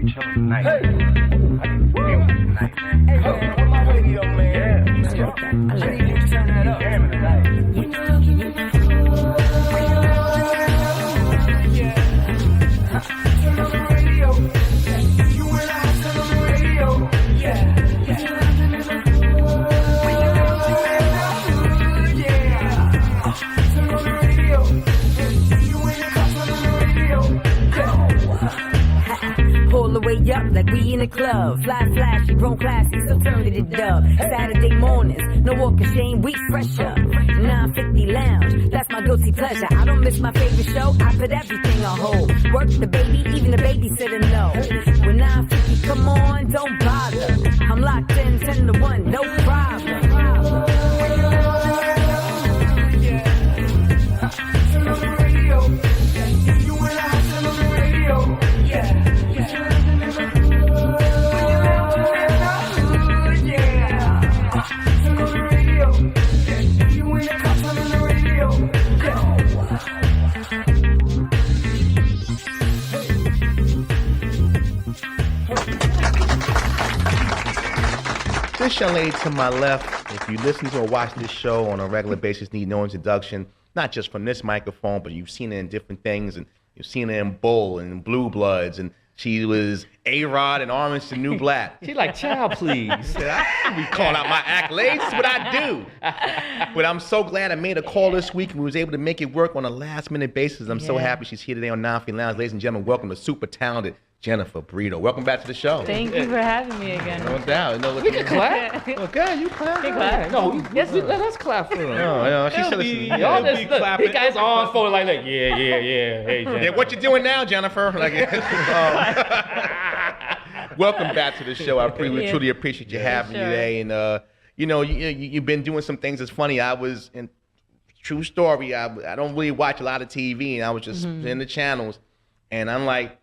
be chilling tonight. I need to feel tonight, man. Hey, man, where my radio, man? Yeah, let's go. I need you to turn that up. Damn it, tonight. Turn on the radio. You and I turn on the radio. Yeah. Pull the way up like we in a club. Fly flashy, grown classy, so turn it to dub. Saturday mornings, no walk of shame, we fresh up. 950 lounge, that's my guilty pleasure. I don't miss my favorite show, I put everything on hold. Work the baby, even the babysitter know. When 950 come on, don't bother. I'm locked in 10 to 1, no problem. Turn on the radio. You and I turn on the radio. Yeah. This young lady to my left, if you listen to or watch this show on a regular basis, need no introduction, not just from this microphone, but you've seen her in different things, and you've seen her in Bull and Blue Bloods, and she was A-Rod and Orange the New Black. She like, child, please. I be calling out my accolades. That's what I do. But I'm so glad I made a call this week and we was able to make it work on a last-minute basis. I'm so happy she's here today on 950 Lounge. Ladies and gentlemen, welcome to super talented Jennifer Brito. Welcome back to the show. Thank you for having me again. No doubt. No, We can clap. Okay, you clap. Big clap. No, yes, let us clap for him. No, she said listen. Y'all just look, he got his arms folded like, yeah. Hey, Jennifer. Yeah, what you doing now, Jennifer? Like, welcome back to the show. We truly appreciate you having me today. And you've been doing some things that's funny. I was in true story. I don't really watch a lot of TV, and I was just in the channels, and I'm like,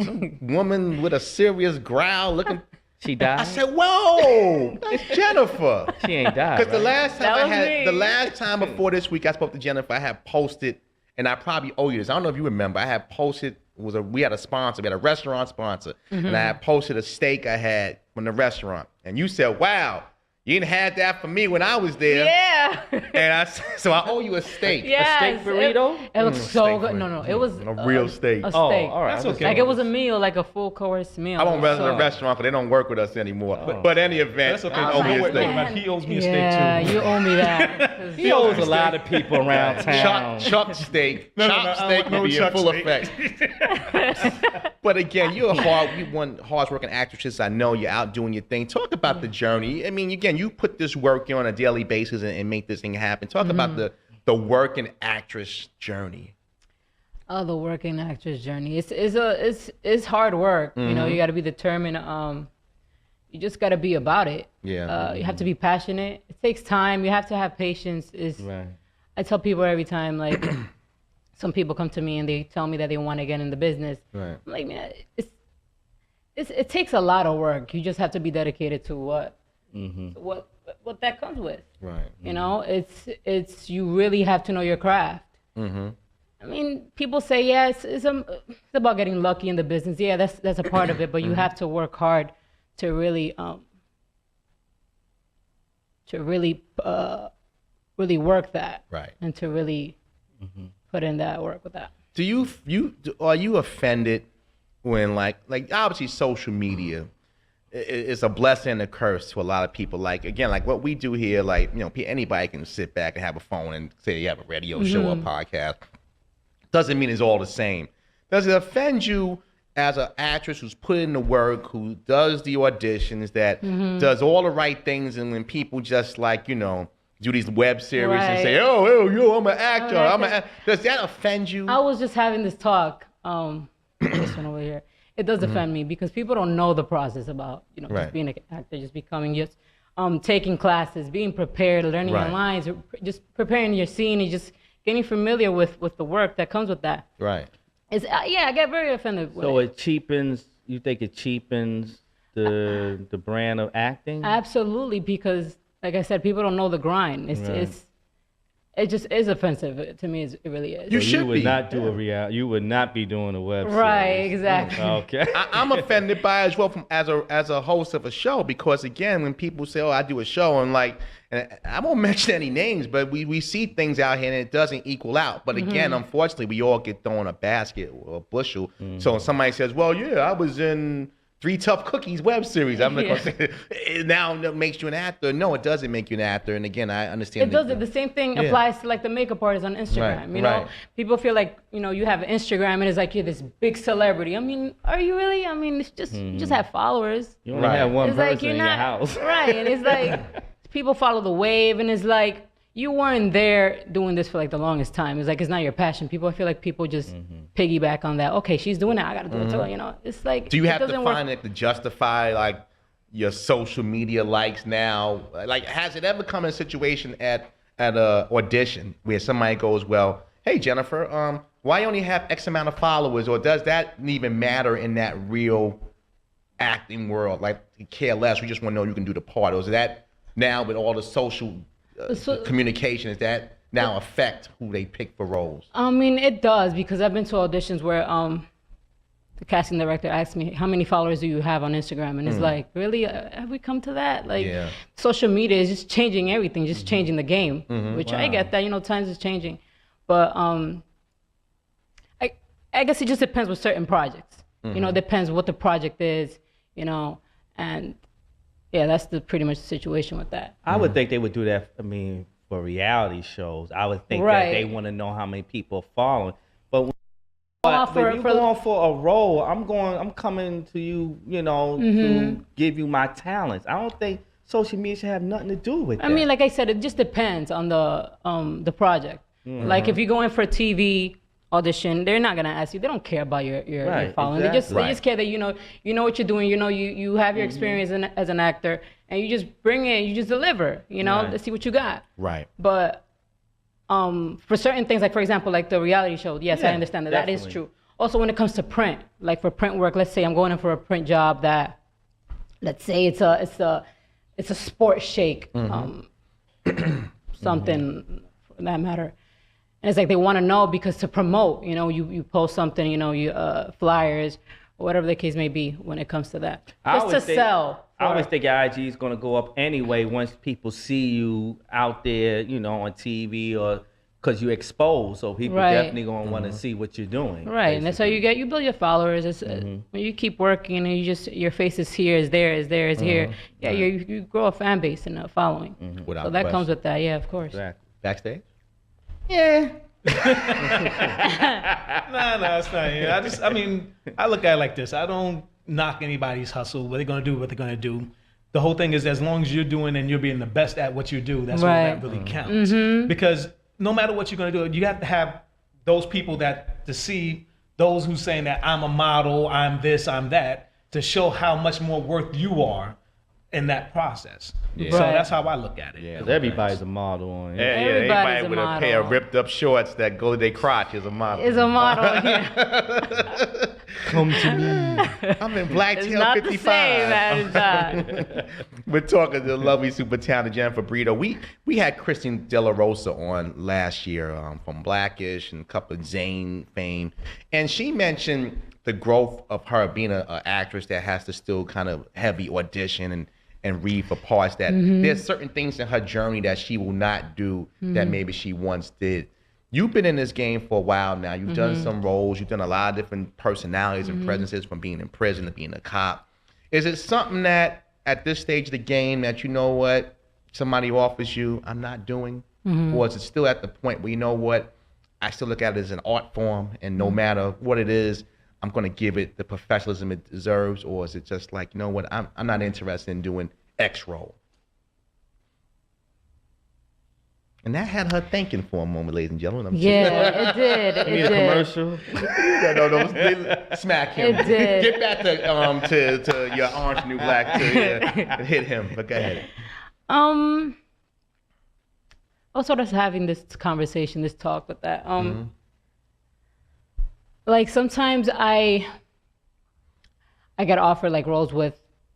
some woman with a serious growl looking. She died? I said, whoa, that's Jennifer. She ain't died. Because right? the last time before this week I spoke to Jennifer, I had posted, and I probably owe you this. I don't know if you remember. I had posted, we had a sponsor, we had a restaurant sponsor, and I had posted a steak I had from the restaurant. And you said, wow, you didn't have that for me when I was there. Yeah. And so I owe you a steak. Yes. A steak burrito? It looks so good. No, it was a real steak. A steak. Oh, all right. That's okay. Like it was a meal, like a full course meal. I won't rest in the restaurant because they don't work with us anymore. But in any event, That's okay. I owe me a steak. He owes me a steak Yeah, too. you owe me that. He owes a lot of people around town. Chuck steak. No, Chop steak no will be in chuck full steak. effect. But again, you're one hard-working actress. I know you're out doing your thing. Talk about the journey. I mean, again, you put this work on a daily basis and make this thing happen. Talk about the working actress journey. Oh, the working actress journey. It's hard work. You know, you got to be determined. You just got to be about it. Yeah. You have to be passionate. It takes time. You have to have patience. Right. I tell people every time, like, some people come to me and they tell me that they want to get in the business. Right. I'm like, man, it takes a lot of work. You just have to be dedicated to what that comes with. Right. You know, it's you really have to know your craft. I mean, people say, yeah, it's about getting lucky in the business. Yeah, that's a part of it, but you have to work hard to really really work that. Right. And to really put in that work with that. Are you offended when like obviously social media is a blessing and a curse to a lot of people. Like, again, like what we do here, like, you know, anybody can sit back and have a phone and say you have a radio show or podcast. Doesn't mean it's all the same. Does it offend you as an actress who's put in the work, who does the auditions, that does all the right things, and when people just like, you know, do these web series and say, oh, yo, I'm an actor. Does that offend you? I was just having this talk, this one over here. It does offend me because people don't know the process about, you know, just being an actor, just becoming, just taking classes, being prepared, learning your lines, just preparing your scene and just getting familiar with the work that comes with that. Right. It's, I get very offended with So it cheapens, you think it cheapens the brand of acting? Absolutely, because like I said, people don't know the grind. it just is offensive to me. It really is. You So should you would be. not do a reality. You would not be doing a web series. Right, exactly. Okay. I'm offended by it as well as a host of a show, because again, when people say, "Oh, I do a show," and like, and I won't mention any names, but we see things out here and it doesn't equal out. But again, unfortunately, we all get thrown a basket or a bushel. So when somebody says, "Well, yeah, I was in 3 Tough Cookies web series," I'm not gonna say it now that makes you an actor. No, it doesn't make you an actor. And again, I understand. It does. The same thing applies to like the makeup artists on Instagram. Right, You know, right. people feel like, you know, you have Instagram and it's like you're this big celebrity. I mean, are you really? I mean, it's just you just have followers. You only Right. have one It's person like you're in not your house. right, and it's like people follow the wave, and it's like you weren't there doing this for like the longest time. It's like it's not your passion. I feel like people just piggyback on that. Okay, she's doing it, I gotta do it too. You know, it's like Do you it have to doesn't work. find it to justify like your social media likes now? Like, has it ever come in a situation at a audition where somebody goes, "Well, hey Jennifer, why you only have X amount of followers?" Or does that even matter in that real acting world? Like, you care less. We just want to know you can do the part. Or is that now with all the social communication, is that now affect who they pick for roles? I mean, it does, because I've been to auditions where the casting director asked me, "How many followers do you have on Instagram?" And it's like, really, have we come to that? Like, Yeah. social media is just changing everything, just changing the game, which I get that, you know, times is changing. But I guess it just depends with certain projects. You know, it depends what the project is, you know, and yeah, that's pretty much the situation with that. I would think they would do that. I mean, for reality shows, I would think Right. that they want to know how many people are following. But Well, when you're going for a role, I'm coming to you, you know, to give you my talents. I don't think social media should have nothing to do with that. I mean, like I said, it just depends on the project. Like if you go in for a TV audition, they're not gonna ask you. They don't care about your Right, following. exactly. They just care that you know what you're doing. You know you have your experience as an actor, and you just bring it. You just deliver. You know, Right. let's see what you got. Right. But for certain things, like for example, like the reality show, yes, I Yeah, understand that. That is definitely. true. Also, when it comes to print, like for print work, let's say I'm going in for a print job that, let's say it's a sports shake, something for that matter. And it's like they want to know, because to promote, you know, you post something, you know, you flyers or whatever the case may be when it comes to that, I just to always think- sell. I always think your IG is going to go up anyway once people see you out there, you know, on TV, or because you're exposed. So people Right. definitely going to want to see what you're doing. Right, and that's how you build your followers. It's, when you keep working and you just, your face is here, is there, is here. Yeah, you grow a fan base and a following. Without So that comes question. with that, yeah, of course. Exactly. Backstage? Nah, it's not. Yeah, I mean, I look at it like this. I don't knock anybody's hustle. What they're gonna do, what they're gonna do. The whole thing is, as long as you're doing and you're being the best at what you do, that's all Right. that really counts. Because no matter what you're gonna do, you have to have those people to see those who's saying that I'm a model, I'm this, I'm that, to show how much more worth you are in that process. So Right. that's how I look at it. Yeah. 'Cause everybody's a model on. Yeah, Everybody's anybody a with a pair of model. ripped up shorts that go to their crotch is a model. Is a model, yeah. Come to me. I'm in Black It's Tail not 55. the same as that. We're talking to the lovely, super talented Jennifer Brito. We had Kristen De La Rosa on last year from Blackish and a couple of Zane fame, and she mentioned the growth of her being an actress that has to still kind of heavy audition and read for parts, that there's certain things in her journey that she will not do that maybe she once did. You've been in this game for a while now. You've done some roles. You've done a lot of different personalities and presences, from being in prison to being a cop. Is it something that at this stage of the game that, you know what, somebody offers you, I'm not doing? Or is it still at the point where, you know what, I still look at it as an art form, and no matter what it is, I'm going to give it the professionalism it deserves? Or is it just like, you know what, I'm not interested in doing X role? And that had her thinking for a moment, ladies and gentlemen. I'm Yeah, it did. It Need a did. commercial? no, smack him. It did. Get back to your Orange New Black to hit him. But go ahead. I was sort of having this conversation, this talk with that. Like sometimes I get offered like roles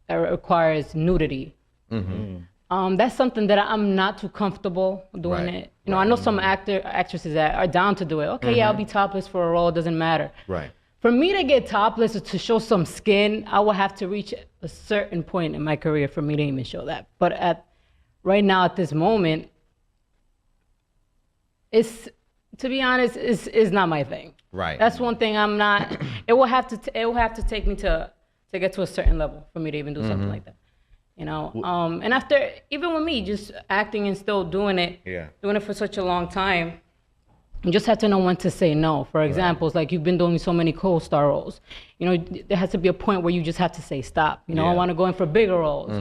that requires nudity. That's something that I'm not too comfortable doing Right. it. You know, I know some actresses that are down to do it. Okay, yeah, I'll be topless for a role. It doesn't matter. Right. For me to get topless or to show some skin, I will have to reach a certain point in my career for me to even show that. But right now, at this moment, to be honest, is not my thing. Right. That's one thing I'm not. It will have to take me to get to a certain level for me to even do something like that. You know, and after, even with me, just acting and still doing it for such a long time, you just have to know when to say no. For example, it's like you've been doing so many co-star roles. You know, there has to be a point where you just have to say stop. You know, I want to go in for bigger roles,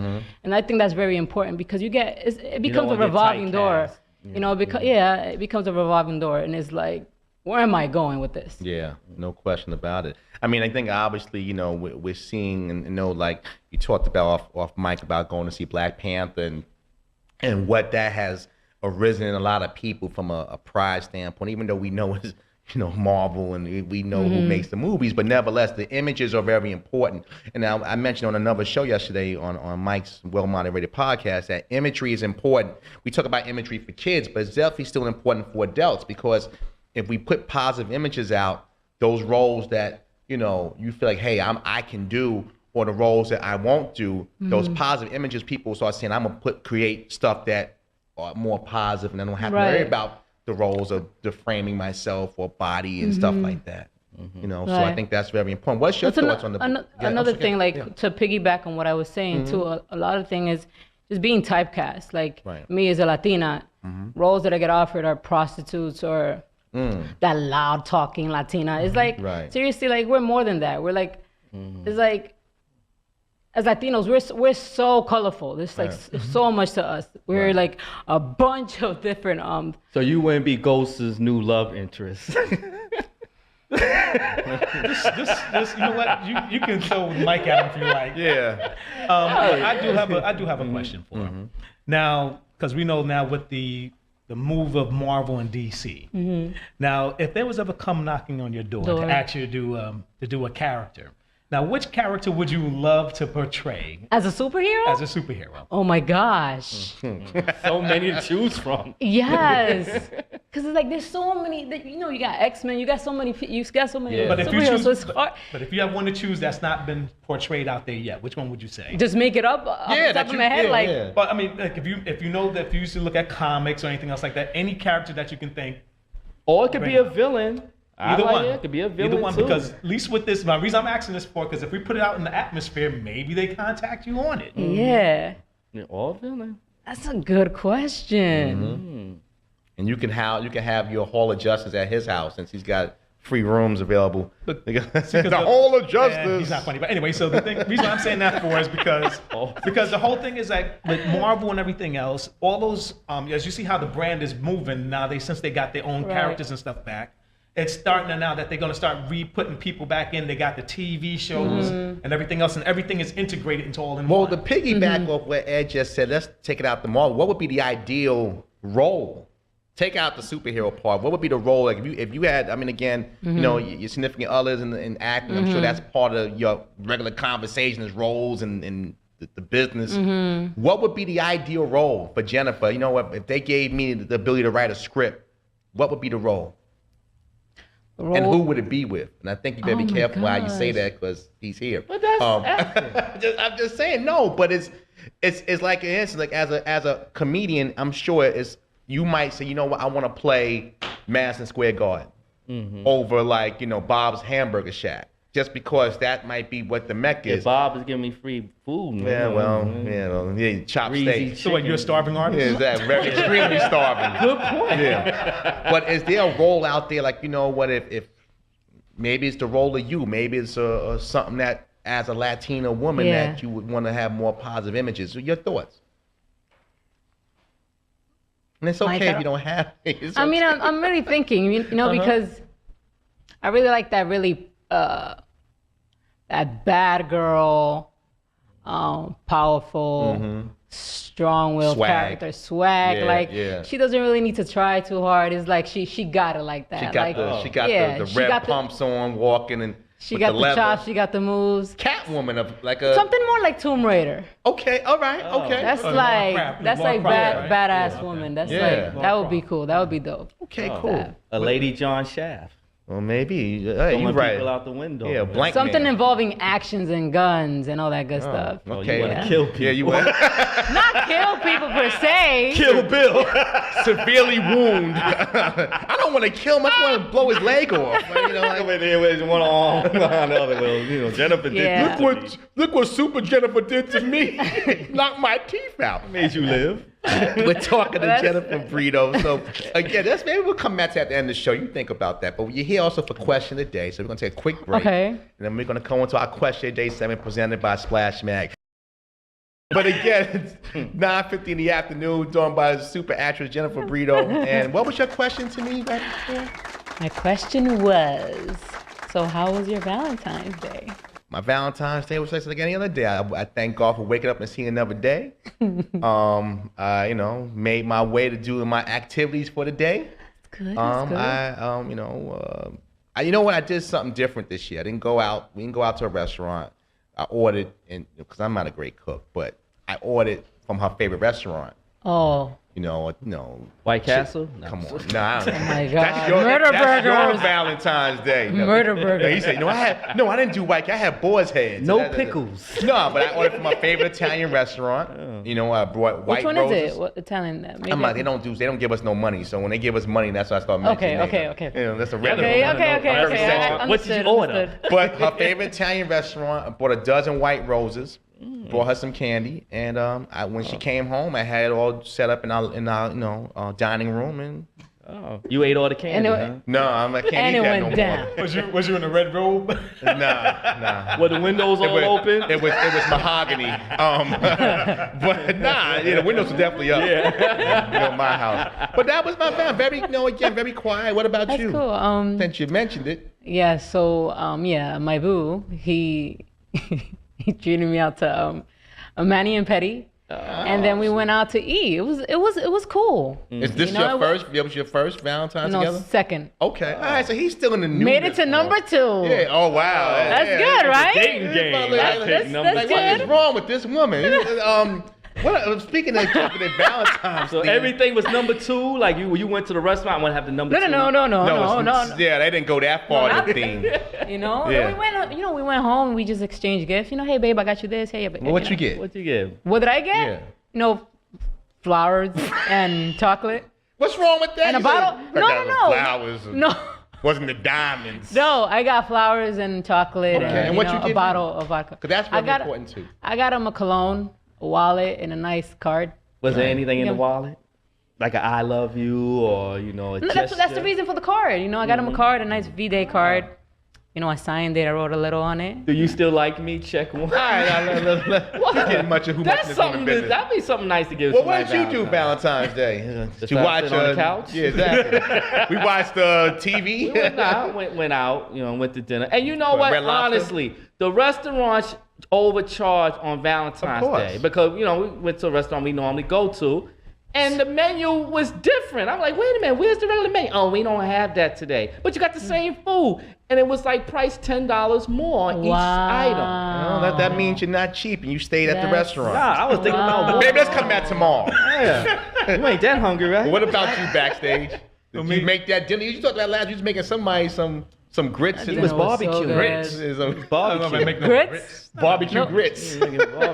and I think that's very important because it becomes a revolving door. You know, it becomes a revolving door, and it's like, where am I going with this? Yeah, no question about it. I mean, I think obviously, you know, we're seeing and know, like you talked about off mic about going to see Black Panther and what that has arisen in a lot of people from a pride standpoint, even though we know it's, you know, Marvel and we know who makes the movies, but nevertheless, the images are very important. And I mentioned on another show yesterday on Mike's well-moderated podcast that imagery is important. We talk about imagery for kids, but it's definitely still important for adults because if we put positive images out, those roles that, you know, you feel like, hey, I can do, or the roles that I won't do, those positive images, people start saying, I'm gonna create stuff that are more positive, and I don't have to worry about the roles of deframing myself or body and stuff like that. You know, so I think that's very important. What's your thoughts on the another thing, to piggyback on what I was saying too, a lot of thing is just being typecast. Like me as a Latina, roles that I get offered are prostitutes or that loud talking Latina. It's like, seriously, like we're more than that. We're like, it's like, as Latinos, we're so colorful. There's like so much to us. We're like a bunch of different. So you wouldn't be Ghost's new love interest. Just, you know what? You can throw Mike at him if you like. Yeah. I do have a question for him. Now, because we know now with the move of Marvel and DC. Now, if there was ever come knocking on your door to ask you to do a character, now which character would you love to portray as a superhero? As a superhero. Oh my gosh. So many to choose from. Yes. Because it's like there's so many. You know, you got X-Men. You got so many. But if you superheroes, choose, so it's hard. But if you have one to choose that's not been portrayed out there yet, which one would you say? Just make it up off the top of my head, But I mean, like if you know that if you used to look at comics or anything else like that, any character that you can think. Or it could be a villain. Either one. It could be a villain. Either one, too. because at least with this, my reason I'm asking this for, because if we put it out in the atmosphere, maybe they contact you on it. Yeah. Or villain. That's a good question. And you can have your Hall of Justice at his house since he's got free rooms available. The Hall of Justice. He's not funny, but anyway. So the reason I'm saying that for is because the whole thing is like with Marvel and everything else, all those as you see how the brand is moving now, since they got their own characters and stuff back. It's starting to now that they're going to start putting people back in. They got the TV shows and everything else, and everything is integrated into all in one. Well, the piggyback off what Ed just said, let's take it out the Marvel. What would be the ideal role? Take out the superhero part. What would be the role? Like if you had, I mean, again, you know, your significant others in acting, I'm sure that's part of your regular conversation is roles and the business. What would be the ideal role for Jennifer? You know what? If they gave me the ability to write a script, what would be the role? And who would it be with? And I think you better be careful how you say that because he's here. But that's I'm just saying no, but it's like an instant. Like as a comedian, I'm sure you might say, you know what, I want to play Madison Square Garden over like, you know, Bob's Hamburger Shack. Just because that might be what the mecca is. Bob is giving me free food. Man. Yeah, chopped steak. So what, you're a starving artist? Yeah, exactly. Very extremely starving. Good point. Yeah. But is there a role out there, like, you know what, if maybe it's the role of you, maybe it's something that as a Latina woman that you would want to have more positive images. So your thoughts? And it's okay if you don't have it. I mean, I'm really thinking, you know, because I really like that that bad girl, powerful, strong-willed character, swag. She doesn't really need to try too hard. It's like she got it like that. She got the red pumps on, walking, and She with got the leather. chops. She got the moves. Catwoman of like a. Something more like Tomb Raider. Okay, all right, okay. That's Oh, like Lovecraft, that's like Lovecraft, right? badass Yeah, okay. woman. That's Yeah. like that would be cool. That would be dope. Okay, Oh. cool. A Lady John Shaft. Well, maybe. Throwing You're right. people out the window. Yeah, man. blank Something man. involving actions and guns and all that good stuff. Oh, Okay. you want to Yeah. kill people. Yeah, you want Not kill people per se. Kill Bill. severely wound. I don't want to kill him. I just want to blow his leg off. You know, like, Over there with one arm behind the other. Well, you know, Jennifer Yeah. did this to me. look what Super Jennifer did to me. Knocked my teeth out. Made you live. We're talking to That's- Jennifer Brito. So again, maybe we'll come back to at the end of the show. You think about that. But you're here also for question of the day. So we're gonna take a quick break. Okay. And then we're gonna go into our question of the day segment presented by Splash Mag. But again, it's 9:50 in the afternoon, done by super actress Jennifer Brito. And what was your question to me right before? My question was, so how was your Valentine's Day? My Valentine's Day was just like any other day. I thank God for waking up and seeing another day. You know, made my way to doing my activities for the day. Good. That's good. You know what? I did something different this year. I didn't go out. We didn't go out to a restaurant. I ordered, because I'm not a great cook, but I ordered from her favorite restaurant. Oh. You know, White Castle? No. Come on, nah. Oh my God. That's your Murder that's your burgers. Valentine's Day. No. Murder burger. Yeah, he said, I didn't do white. I had boar's heads. No pickles. No, but I ordered from my favorite Italian restaurant. You know, I brought white Which one roses. is it? What Italian? Maybe I'm like, they don't give us no money. So when they give us money, that's why I start mentioning. Okay. You know, that's a red. Okay. I'm very sensitive. What did you order? But her favorite Italian restaurant, I bought a dozen white roses, brought her some candy, and when she came home, I had it all set up in our dining room, and Oh, you ate all the candy, And it- huh? no, I can't And eat it that went no down. more. Was you in a red robe? Nah. Were the windows all open? It was mahogany. But nah, the windows were definitely up. Yeah. My house. But that was my family. Very, very quiet. What about That's you? cool. Since you mentioned it. Yeah. So my boo, he he treated me out to a mani and pedi, and then we went out to eat. It was cool. Is this You know, your first? It was your first Valentine's No, together? second. Okay. All right. So he's still in the new. Made it to number 2. Yeah. Oh wow. That's Yeah, good, right? Dating game. That's- I that's- take number that's Like, what good. is wrong with this woman? Speaking of Valentine's. So theme, everything was number 2. Like you went to the restaurant, want to have the number 2. No. it's- Yeah, they didn't go that far in the theme. You know, Yeah. we went home. We just exchanged gifts. You know, hey babe, I got you this. Hey, babe, Well, what you know. get? What you get? What did I get? Yeah. You know, flowers and chocolate What's wrong with that? and a You bottle. said, No, I got no. Flowers. No. Wasn't the diamonds. No, I got flowers and chocolate Okay, and what you a give bottle of vodka. 'Cause that's I really got- important too. I got him a cologne, a wallet, and a nice card. Was there anything in the Yeah. wallet? Like a I love you or, a No, gesture? that's the reason for the card. You know, I got him a card, a nice V-Day card. You know, I signed it. I wrote a little on it. Do you still like me? Check 1. All right, we're getting much of who much That's is something. business. That'd be something nice to give. Well, what somebody did you do Valentine's Day? Did Just you watch sit on the couch? Yeah, exactly. We watched TV. We went out, went out, went to dinner. And you know what? Red Lobster? Honestly, the restaurants overcharge on Valentine's Of course. Day because we went to a restaurant we normally go to, and the menu was different. I'm like, wait a minute, where's the regular menu? Oh, we don't have that today. But you got the same food, and it was like priced $10 more on each item. Well, that means you're not cheap and you stayed at the That's- restaurant. Nah, I was thinking about Babe, let's come back tomorrow. Yeah. You ain't that hungry, right? What about you backstage? Did you make that dinner? You talked about last. You was making somebody some grits. That and dinner was barbecue so good. grits. Is a I don't know if I make no Grits? barbecue No. grits. Yeah,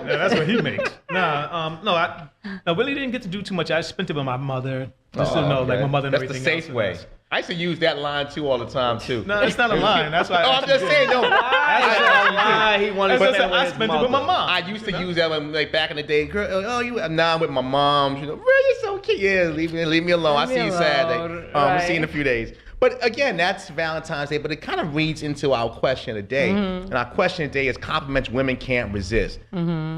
that's what he makes. I really didn't get to do too much. I spent it with my mother. Just to know, like my mother and That's everything the safe else. way. I used to use that line too all the time too. No, it's not a line. That's why. I'm just saying, no. Why he wanted to I spend spent it with my mom. I used to use that when, like, back in the day. Girl, I'm with my mom. Really, you're so cute. Yeah, leave me alone. I'll Leave see me you Saturday. alone, We'll see you in a right. few days. But again, that's Valentine's Day. But it kind of reads into our question of the day. And our question of the day is compliments women can't resist.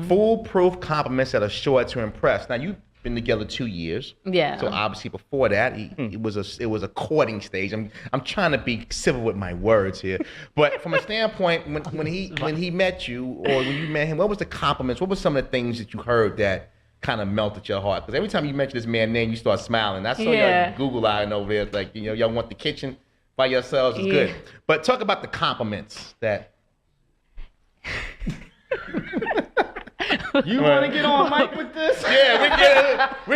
Foolproof compliments that are sure to impress. Now, you've been together 2 years. Yeah. So obviously before that, it was a courting stage. I'm trying to be civil with my words here. But from a standpoint, when he met you or when you met him, what was the compliments? What were some of the things that you heard that kind of melted your heart? Because every time you mention this man's name, you start smiling. I saw Yeah. your Google eye over there. It's like, y'all want the kitchen. by yourselves is good. But talk about the compliments that. You want to get on mic with this? Yeah, we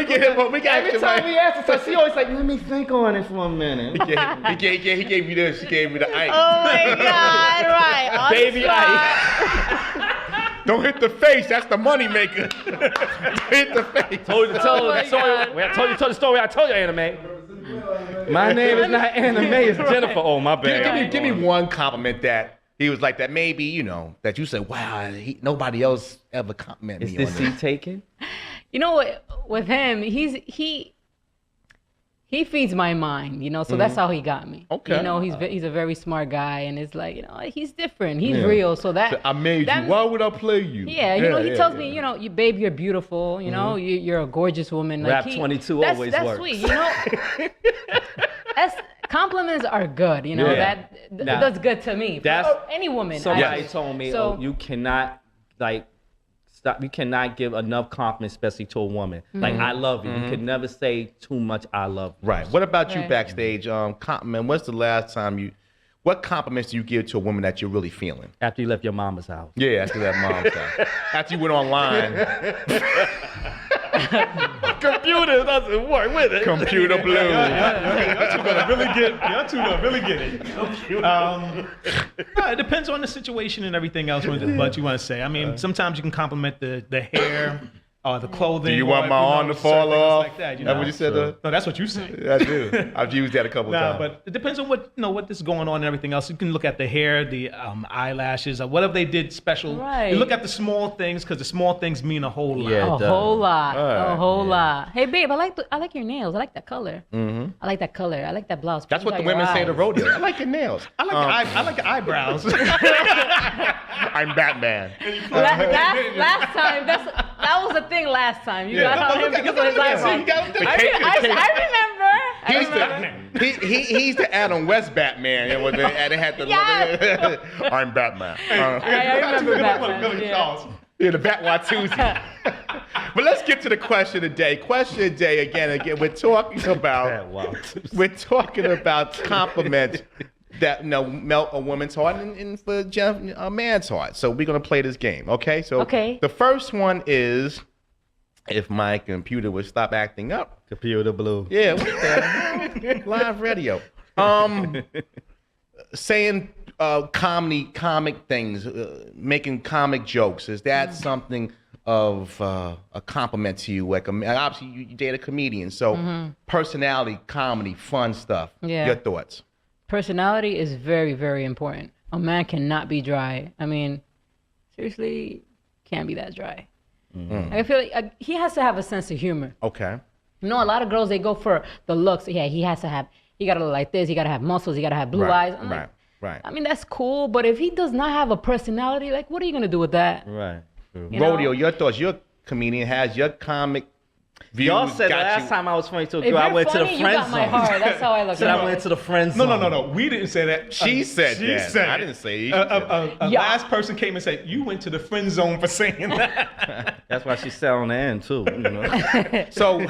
get it. We got Every time we ask her, she always like, let me think on it for a minute. He gave you this. He gave me the ice. Oh my God! Right, on Baby the spot. ice. Don't hit the face. That's the money maker. Hit the face. I told you the story. I told you, Anime. My name is not Anime. It's Jennifer. Oh, my bad. Give me one compliment that he was like that. Maybe that you said, "Wow, nobody else ever complimented Is me this on this." seat taken? You know what? With him, he feeds my mind. So that's how he got me. Okay. He's a very smart guy, and it's like he's different. He's real. So that I made you. Why would I play you? Yeah, he tells me, you babe, you're beautiful. You're a gorgeous woman. Rap 22 always that's works. Sweet. Compliments are good. That does good to me. That's any woman. Somebody told me, you cannot stop. You cannot give enough compliments, especially to a woman. Like, I love you. You can never say too much I love you. Right. What about you backstage? Compliment. What's the last time what compliments do you give to a woman that you're really feeling? After you left your mama's house. Yeah, after that mom's house. After you went online. Computer doesn't work with it. Computer blue. Y'all two gonna really get it. No, it depends on the situation and everything else. What you want to say. I mean, sometimes you can compliment the hair, the clothing. Do you want my arm to fall off? Like that, That's what you said. No, that's what you said. I do. I've used that a couple times. But it depends on what is going on and everything else. You can look at the hair, the eyelashes, whatever they did special. Right. You look at the small things because the small things mean a whole lot. Yeah. A whole lot. Right. A whole lot. Hey, babe, I like your nails. I like that color. I like that color. I like that blouse. That's what the Your women say to eyes. rodeo. I like your nails. I like the eyebrows. I'm Batman. Last time, that was the thing last time. You got on him because of his eyebrows. I remember. He's the Adam West Batman. And they had the Yes. I'm Batman. I remember Batman. Yeah. Yeah, the Bat Watusi. But let's get to the question of the day. Question of the day again. We're talking about compliments that melt a woman's heart and for a man's heart. So we're gonna play this game. Okay. So the first one is if my computer would stop acting up. Computer blue. Yeah. What the hell? Live radio. Saying comic things, making comic jokes. Is that something of a compliment to you? Like obviously you date a comedian, so personality, comedy, fun stuff. Yeah. Your thoughts? Personality is very, very important. A man cannot be dry. I mean, seriously, can't be that dry. I feel like he has to have a sense of humor. Okay. A lot of girls, they go for the looks. Yeah, he gotta look like this. He gotta have muscles. He gotta have blue eyes. I'm like, Right. I mean, that's cool, but if he does not have a personality, like, what are you gonna do with that? Right. Rodeo, your thoughts. Your comedian has your comic views. Y'all said last time I was funny to a girl, I went to the friend zone. You got my heart. That's how I look Said at it. I went to the friend zone. No. We didn't say that. She said that. I didn't say it. Last person came and said, you went to the friend zone for saying that. That's why she sat on the end, too. So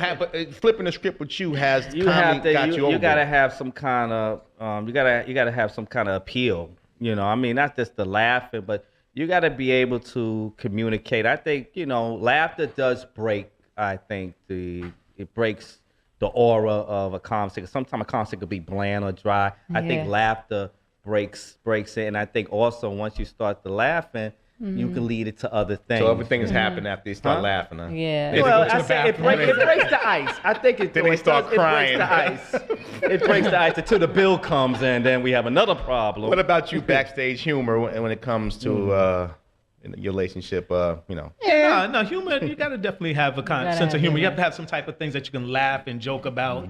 flipping the script with you has comedy got you over. You gotta have some kind of you gotta have some kind of appeal. I mean, not just the laughing, but you gotta be able to communicate. I think laughter does break. I think it breaks the aura of a conversation. Sometimes a conversation could be bland or dry. I think laughter breaks it, and I think also once you start to laughing, you can lead it to other things. So everything is happening after you start laughing, huh? Yeah. Well, I say it breaks the ice. I think it. Then they start crying. It breaks the ice. It breaks the ice until the bill comes, and then we have another problem. What about you, backstage humor, when it comes to your relationship? No, humor. You got to definitely have a kind of sense of humor. You have to have some type of things that you can laugh and joke about.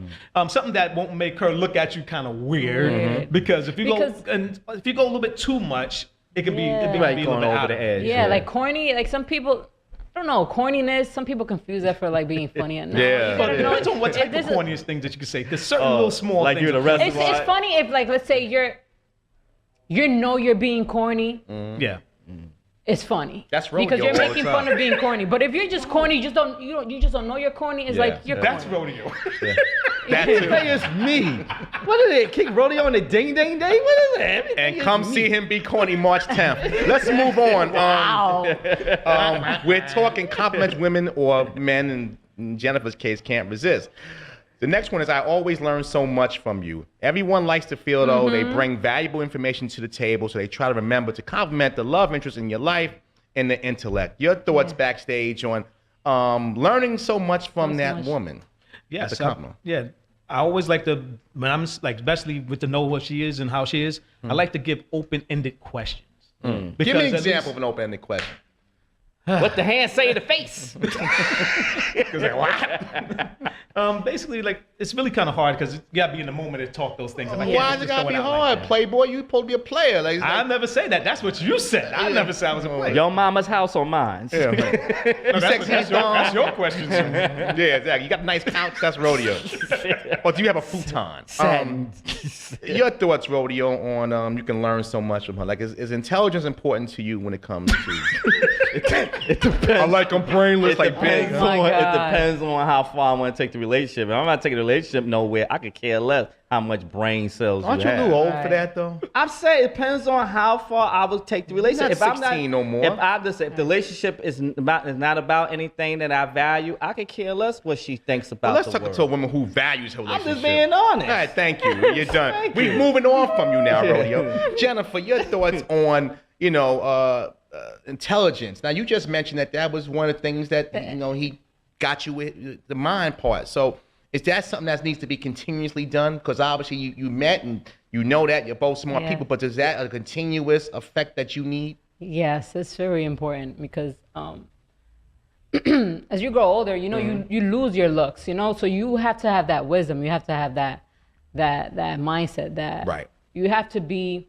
Something that won't make her look at you kind of weird. Because if you go a little bit too much, it can be going over the edge. Yeah, like corny. Like some people, I don't know, corniness. Some people confuse that for like being funny. And But it depends on what type of corniest things that you can say. There's certain little small like things. Like you're at a restaurant. It's funny if, like, let's say you're being corny. Yeah. it's funny. That's rodeo because you're all the making time. fun of being corny. But if you're just corny, you just don't know you're corny. It's like you're That's corny. rodeo. That Everything too. is me. What is it? Kick rodeo on the ding ding day? What is that? Everything And is come me. see him be corny March 10th. Let's move on. We're talking compliments women or men, and in Jennifer's case, can't resist. The next one is I always learn so much from you. Everyone likes to feel, though, they bring valuable information to the table, so they try to remember to compliment the love interest in your life and the intellect. Your thoughts backstage on learning so much from that woman. Yes, That's a compliment. I always like to, when I'm like, especially with to know what she is and how she is, I like to give open-ended questions. Give me an Because at example least- of an open-ended question. What the hand say to the face? Basically, like, it's really kind of hard because you gotta be in the moment to talk those things. And I can't Why is it just gotta throw be out like hard? that. Playboy, you supposed to be a player. Like, I never say that. That's what you said. I never said I was a player. Your mama's house or mine? No, that's your question. Sir. Yeah, exactly. You got a nice couch, that's rodeo. Or do you have a futon? Your thoughts, rodeo, on you can learn so much from her. Like, is intelligence important to you when it comes to? It depends. I like them brainless, It like depends, big. Oh my on, it God. depends on how far I want to take the relationship. If I'm not taking the relationship nowhere, I could care less how much brain cells Aren't you you a have. little old for Right. that though? I'm saying it depends on how far I will take the relationship. not 16 no more. If the relationship is not about anything that I value, I could care less what she thinks about Let's the talk world. to a woman who values her I'm relationship. just being honest. All right, thank you. You're done. Thank We're you. moving on from you now, rodeo. Jennifer, your thoughts on intelligence. Now, you just mentioned that was one of the things that he got you with the mind part. So, is that something that needs to be continuously done? Because obviously you met and you know that you're both smart Yeah. people, but is that a continuous effect that you need? Yes, it's very important because as you grow older, you lose your looks, so you have to have that wisdom. You have to have that mindset that Right. you have to be,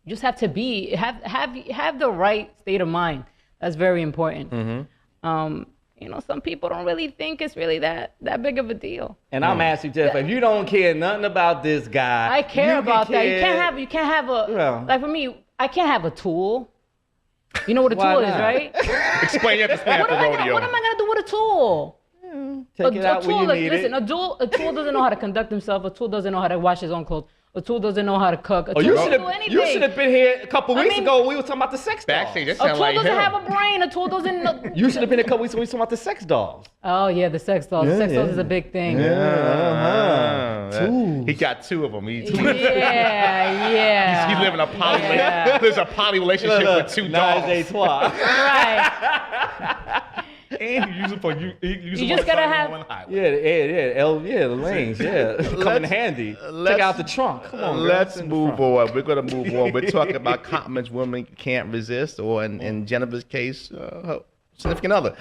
just have to be, have the right state of mind. That's very important. Some people don't really think it's really that big of a deal. And I'm asking Jeff, if you don't care nothing about this guy, I care you about that. You care- can't have a Yeah. like for me. I can't have a tool. You know what a Why tool is, not? right? Explain your explain What at am the I rodeo. gonna do with a tool? Take it out when you need listen, it. a tool doesn't know how to conduct himself. A tool doesn't know how to wash his own clothes. A tool doesn't know how to cook. A Oh, tool you doesn't should do have anything. been here a couple I weeks mean- ago when we were talking about the sex dolls. Backstage, that A sound tool like doesn't him. have a brain. A tool doesn't know. You should have been a couple weeks when we were talking about the sex dolls. Oh yeah, the sex dolls. The sex dolls is a big thing. He got two of them. He's Yeah. He's living a poly. Yeah. There's a poly relationship with two dogs. Nine, trois. Right. And you use it for you. You just gotta have- The lanes, come in handy. Take out the trunk. Come on, girl. Let's It's in the move front. on. We're gonna move on. We're talking about compliments women can't resist, or in Jennifer's case, her significant other.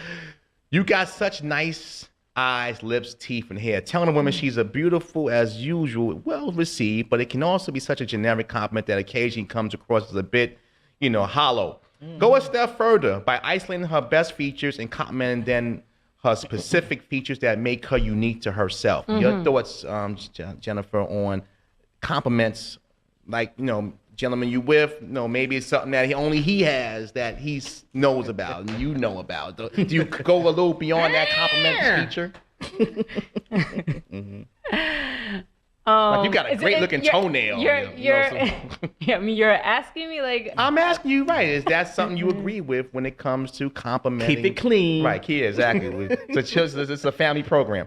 You got such nice eyes, lips, teeth, and hair. Telling a woman she's a beautiful as usual, well received, but it can also be such a generic compliment that occasionally comes across as a bit, hollow. Go a step further by isolating her best features and complimenting then her specific features that make her unique to herself. Your thoughts, Jennifer, on compliments, like, gentleman you with, maybe it's something that only he has that he knows about and you know about. Do you go a little beyond that compliment feature? Like you got a great looking toenail. You're asking me like. I'm asking you, right? Is that something you agree with when it comes to complimenting? Keep it clean. Right, yeah, exactly. It's a family program.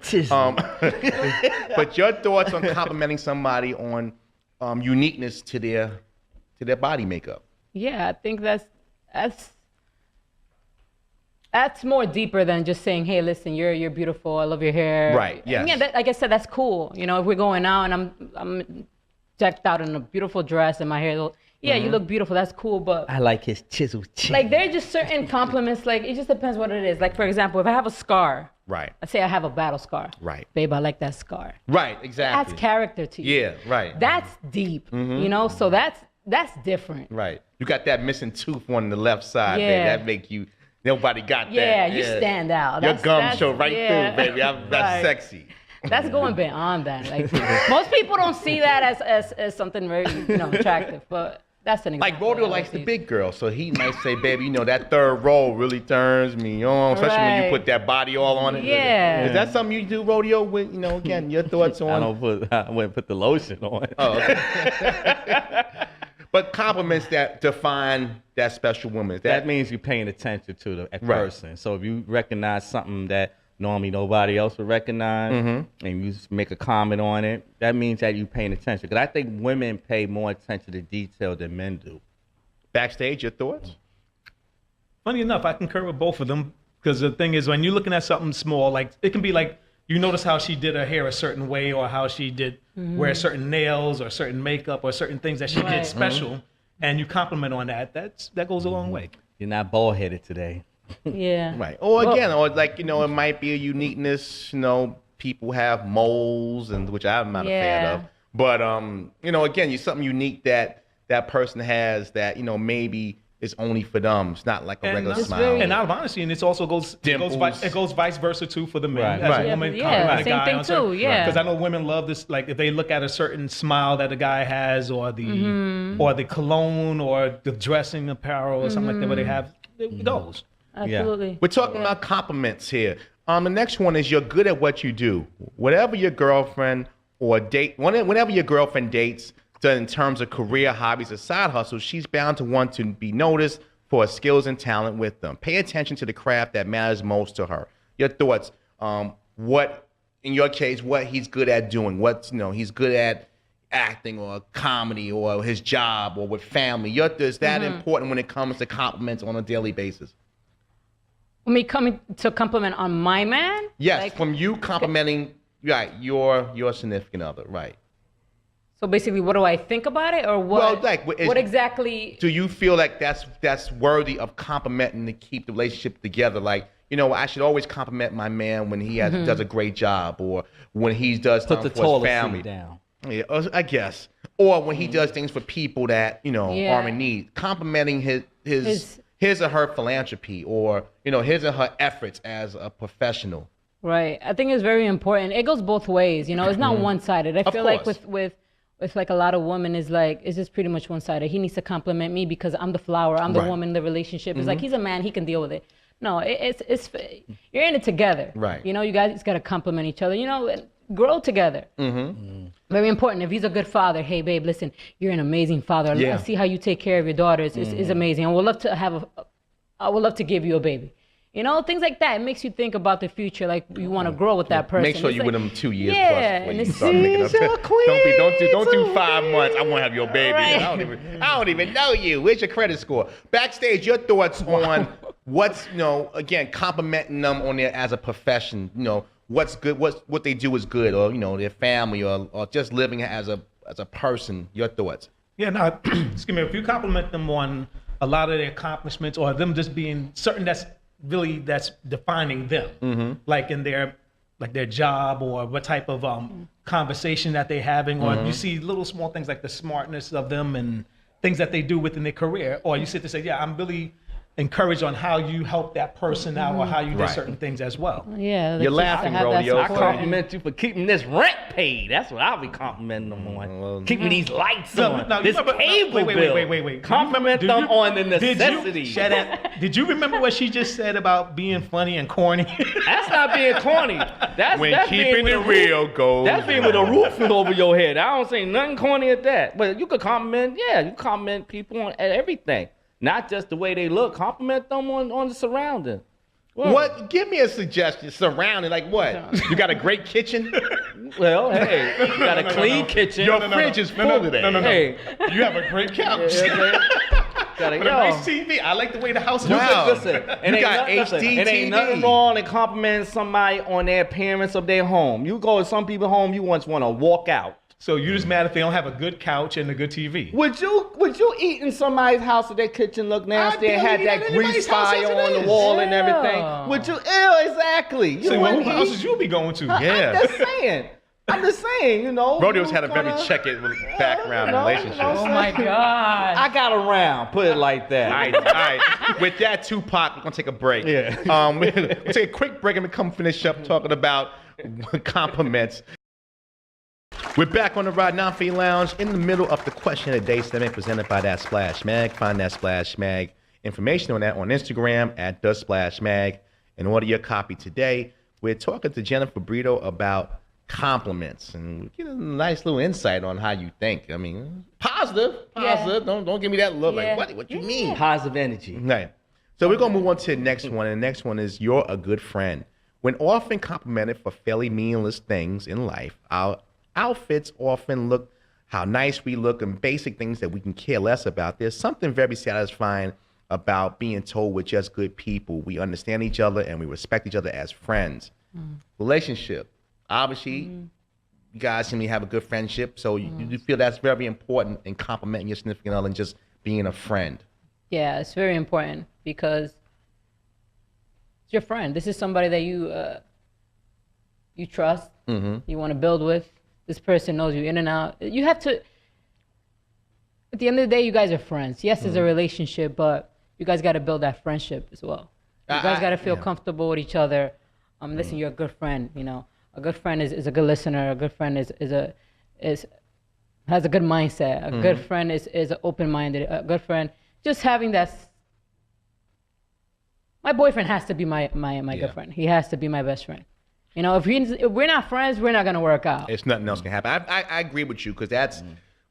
But your thoughts on complimenting somebody on uniqueness to their body makeup? Yeah, I think that's more deeper than just saying, "Hey, listen, you're beautiful. I love your hair." Right, yes. Yeah, like I said, that's cool. If we're going out and I'm decked out in a beautiful dress and my hair, you look beautiful. That's cool. But I like his chisel chin. like, there are just certain compliments. Like, it just depends what it is. Like, for example, if I have a scar, Right. let's say I have a battle scar. Right. Babe, I like that scar. Right, exactly. That's character to you. Yeah, right. That's deep. So that's different. Right. You got that missing tooth on the left side, baby. Yeah. That make you. Nobody got that. Yeah, you stand out. Your That's- gums that's- show right yeah. through, baby. That's Right. sexy. That's going beyond that. Like, most people don't see that as something very attractive, but That's an example. Like Rodeo likes the big girl, so he might say, "Baby, you know that third roll really turns me on, especially when you put that body all on it." Yeah. Is that something you do, Rodeo? With again, your thoughts on? I wouldn't put the lotion on. Oh, okay. But compliments that define that special woman. That means you're paying attention to the person. So if you recognize something that normally nobody else would recognize, and you just make a comment on it, that means that you're paying attention. Because I think women pay more attention to detail than men do. Backstage, your thoughts? Funny enough, I concur with both of them, because the thing is, when you're looking at something small, like it can be like you notice how she did her hair a certain way, or how she did wear certain nails or certain makeup or certain things that she did special, and you compliment on that. That goes a long way. You're not bald-headed today. Yeah. Right. Or again, or like, it might be a uniqueness, people have moles, and which I'm not a fan of. But again, you're something unique that person has that, maybe is only for them. It's not like a regular smile. And out of honesty, and it also goes vice versa too for the men. Right. As a woman, compliment a same guy thing on too. Yeah. Because I know women love this. Like if they look at a certain smile that a guy has, or the cologne, or the dressing apparel, or something like that, where they have, it goes. Absolutely. We're talking about compliments here. The next one is you're good at what you do. Whatever your girlfriend whenever your girlfriend dates, in terms of career, hobbies, or side hustles, she's bound to want to be noticed for her skills and talent with them. Pay attention to the craft that matters most to her. Your thoughts, what, in your case, what he's good at doing, he's good at acting or comedy or his job or with family. Is that important when it comes to compliments on a daily basis? Me coming to compliment on my man? Yes, from you complimenting your significant other, right? So basically, what do I think about it, or what? Well, what exactly? Do you feel like that's worthy of complimenting to keep the relationship together? Like, I should always compliment my man when he does a great job, or when he does something for his family. Down. Yeah, I guess. Or when he does things for people that are in need. Complimenting his or her philanthropy, or his or her efforts as a professional. Right. I think it's very important. It goes both ways. It's not one-sided. I feel like with like a lot of women it's just pretty much one-sided. He needs to compliment me because I'm the flower, I'm the woman in the relationship. It's like he's a man, he can deal with it. No, it's you're in it together. Right. You guys got to compliment each other. Grow together. Very important. If he's a good father, hey babe, listen, you're an amazing father. I see how you take care of your daughters. It's amazing. I would love to give you a baby. Things like that. It makes you think about the future. Like you want to grow with that person. Make sure you're with them 2 years plus. And You start making up. Don't do 5 months. I want to have your baby. Right. I don't even know you. Where's your credit score? Backstage, your thoughts on what's again, complimenting them on there as a profession. What's good, what they do is good, or their family, or just living as a person. Your thoughts? Yeah, no, excuse me. If you compliment them on a lot of their accomplishments, or them just being certain that's defining them, like in their job, or what type of conversation that they're having, or you see little small things like the smartness of them and things that they do within their career, or you sit to say, yeah, I'm really encouraged on how you help that person out, or how you did certain things as well. Yeah, you're laughing, Rodeo. I compliment you for keeping this rent paid. That's what I'll be complimenting them on. Keeping these lights on. No, this cable bill. Wait. Compliment them on the necessities. Did you remember what she just said about being funny and corny? That's not being corny. That's keeping being it real goes. That's being with a roof over your head. I don't say nothing corny at that. But you could compliment, you compliment people on everything. Not just the way they look. Compliment them on the surrounding. Well, what? Give me a suggestion. Surrounding, like what? You got a great kitchen? Well, hey, you got a clean kitchen. Your fridge is full today. No. Hey, you have a great couch. Got a nice TV. I like the way the house is. Wow. Listen, you got HD TV. It ain't nothing wrong in complimenting somebody on their appearance of their home. You go to some people's home, you once want to walk out. So you just mad if they don't have a good couch and a good TV? Would you eat in somebody's house if their kitchen looked nasty and had that grease fire on the wall and everything? Would you? Ew, exactly. So what houses you be going to? Yeah. I'm just saying, Rodeo's had a very checkered background in relationships. Oh my God. I got around, put it like that. All right. With that, Tupac, we're going to take a break. Yeah. We'll take a quick break and we come finish up talking about compliments. We're back on the Rod Nafi Lounge in the middle of the question of the day segment presented by That Splash Mag. Find That Splash Mag information on that on Instagram at The Splash Mag and order your copy today. We're talking to Jennifer Brito about compliments and get a nice little insight on how you think. I mean, positive. Yeah. Don't give me that look Yeah. like what you mean. Positive energy. Right. So we're gonna move on to the next one, and the next one is you're a good friend. When often complimented for fairly meaningless things in life, our outfits often look how nice we look and basic things that we can care less about. There's something very satisfying about being told we're just good people. We understand each other and we respect each other as friends. Relationship. Obviously, you guys seem to have a good friendship, so you feel that's very important in complimenting your significant other and just being a friend. Yeah, it's very important because it's your friend. This is somebody that you trust, you want to build with. This person knows you in and out. You have to, at the end of the day, you guys are friends. Yes, it's a relationship, but you guys got to build that friendship as well. You guys got to feel comfortable with each other. Listen, you're a good friend, you know. A good friend is a good listener. A good friend has a good mindset. A good friend is open-minded. A good friend, just having that. My boyfriend has to be my good friend. He has to be my best friend. You know, if we're not friends, we're not gonna work out. It's nothing else can happen. I agree with you because that's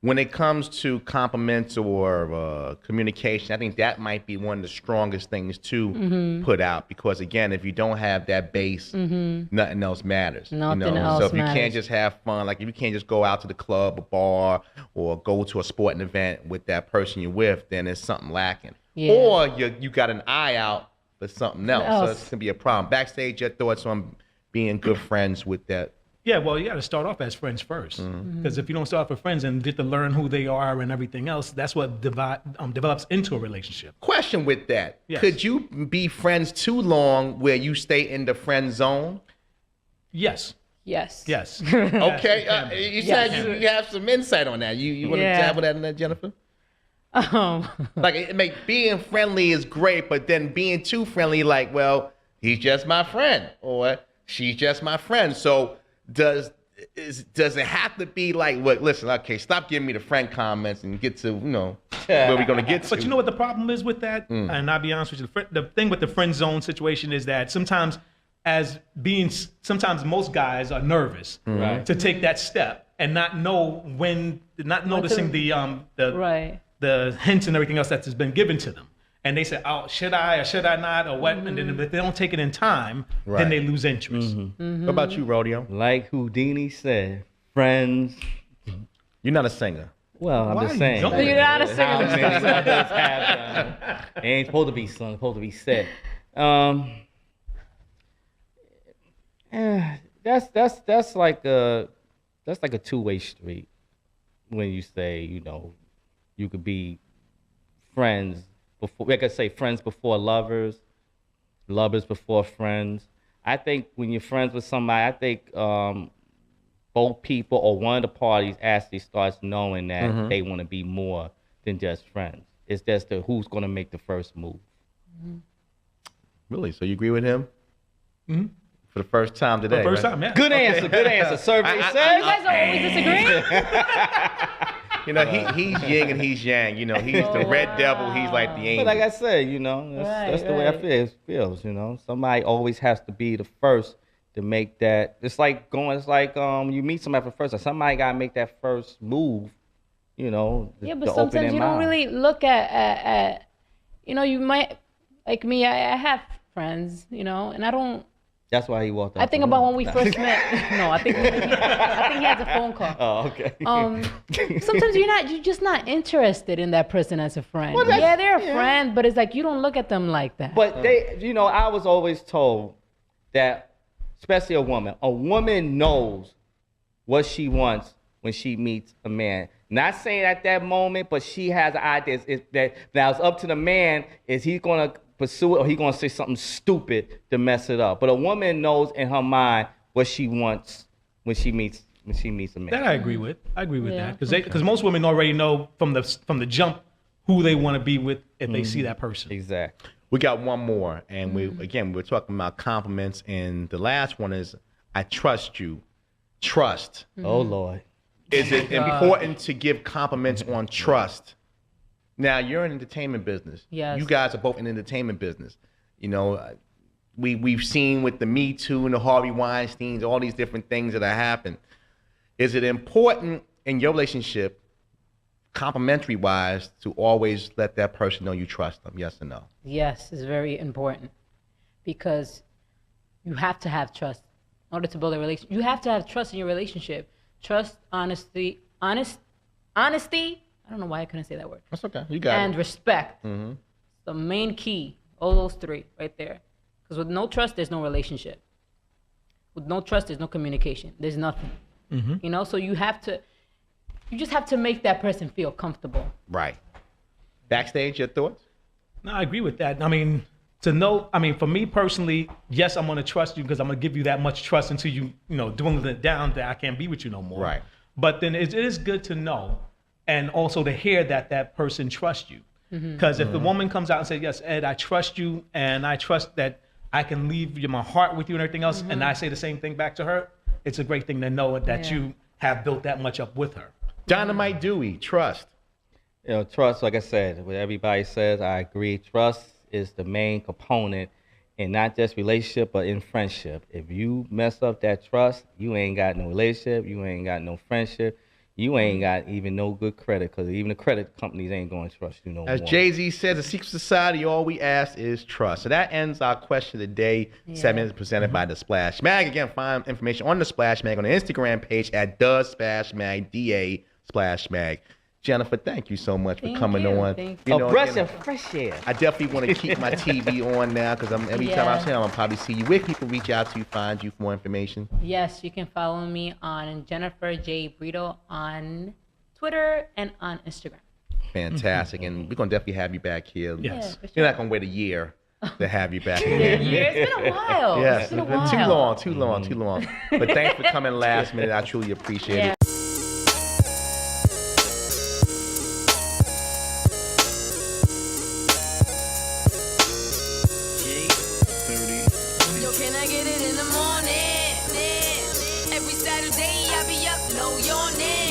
when it comes to compliments or communication. I think that might be one of the strongest things to put out because again, if you don't have that base, nothing else matters. Nothing else So if you matters. can't just have fun, like if you can't just go out to the club, a bar, or go to a sporting event with that person you're with, then there's something lacking. Yeah. Or you got an eye out for something else. So it's gonna be a problem. Backstage, your thoughts on being good friends with that. Yeah, well, you got to start off as friends first, because if you don't start off with friends and get to learn who they are and everything else, that's what develops into a relationship. Question with that. Yes. Could you be friends too long where you stay in the friend zone? Yes. Yes. Yes. Okay. You said you have some insight on that. You want to dabble that in that, Jennifer? Like, being friendly is great, but then being too friendly, like, well, he's just my friend or she's just my friend. So does it have to be like, look, listen, okay, stop giving me the friend comments and get to, where we're going to get to. But you know what the problem is with that? And I'll be honest with you, the thing with the friend zone situation is that sometimes most guys are nervous to take that step and not noticing the hints and everything else that's been given to them. And they say, oh, should I or should I not or what? And then if they don't take it in time, then they lose interest. What about you, Rodeo? Like Houdini said, friends. You're not a singer. Well, I'm Why just you saying. don't? You're not a singer. I'm saying some things have, it ain't supposed to be sung, it's supposed to be said. That's like a two-way street when you say, you could be friends before, like I say, friends before lovers, lovers before friends. I think when you're friends with somebody, I think both people or one of the parties actually starts knowing that they want to be more than just friends. It's just who's going to make the first move. Really? So you agree with him? For the first time today? First right? time, yeah. Good answer, good answer. Survey says. You guys are always disagreeing? He's yin and he's yang. He's the red devil. He's like the angel. But like I said, that's the way it feels. Somebody always has to be the first to make that. It's like you meet somebody for the first time. Somebody got to make that first move, Yeah, but to open sometimes their you don't mouth. really look at you might, like me, I have friends, and I don't. That's why he walked out. I think the about room. when we first met. No, I think he has a phone call. Oh, okay. Sometimes you're just not interested in that person as a friend. They're a friend, but it's like you don't look at them like that. But I was always told that, especially a woman knows what she wants when she meets a man. Not saying at that moment, but she has an idea. Now it's up to the man. Is he going to pursue it or he going to say something stupid to mess it up? But a woman knows in her mind what she wants when she meets a man. That I agree with. that because most women already know from the jump who they want to be with if they see that person. Exactly. We got one more, and we're talking about compliments, and the last one is, I trust you. Trust. Oh, Lord. Is it important to give compliments on trust? Now, you're in the entertainment business. Yes. You guys are both in the entertainment business. You know, we've seen with the Me Too and the Harvey Weinsteins, all these different things that have happened. Is it important in your relationship, complimentary-wise, to always let that person know you trust them? Yes or no? Yes, it's very important because you have to have trust in order to build a relationship. You have to have trust in your relationship. Trust, honesty. I don't know why I couldn't say that word. That's okay. You got and it. respect. Mm-hmm. The main key. All those three right there. Because with no trust, there's no relationship. With no trust, there's no communication. There's nothing. Mm-hmm. You know, so you just have to make that person feel comfortable. Right. Backstage, your thoughts? No, I agree with that. I mean, for me personally, yes, I'm going to trust you because I'm going to give you that much trust until you dwindle it down that I can't be with you no more. Right. But then it is good to know and also to hear that person trusts you. Because if the woman comes out and says, yes, Ed, I trust you and I trust that I can leave my heart with you and everything else, and I say the same thing back to her, it's a great thing to know that you have built that much up with her. Dynamite Dewey, trust. Trust, like I said, what everybody says, I agree. Trust is the main component in not just relationship, but in friendship. If you mess up that trust, you ain't got no relationship, you ain't got no friendship, you ain't got even no good credit, because even the credit companies ain't going to trust you no more. As Jay-Z says, the secret society, all we ask is trust. So that ends our question of the day. 7 minutes presented by The Splash Mag. Again, find information on The Splash Mag on the Instagram page at The Splash Mag, DA Splash Mag. Jennifer, thank you so much for coming on. A breath of fresh air. I definitely want to keep my TV on now because every time I see him, I'll probably see you. Where can people reach out to you, find you for more information? Yes, you can follow me on Jennifer J. Brito on Twitter and on Instagram. Fantastic. And we're going to definitely have you back here. Yes. Yeah, You're not going to wait a year to have you back here. It's been a while. Yes, It's been a while. too long. But thanks for coming last minute. I truly appreciate it. Yo, can I get it in the morning? Every Saturday I be up, know your name.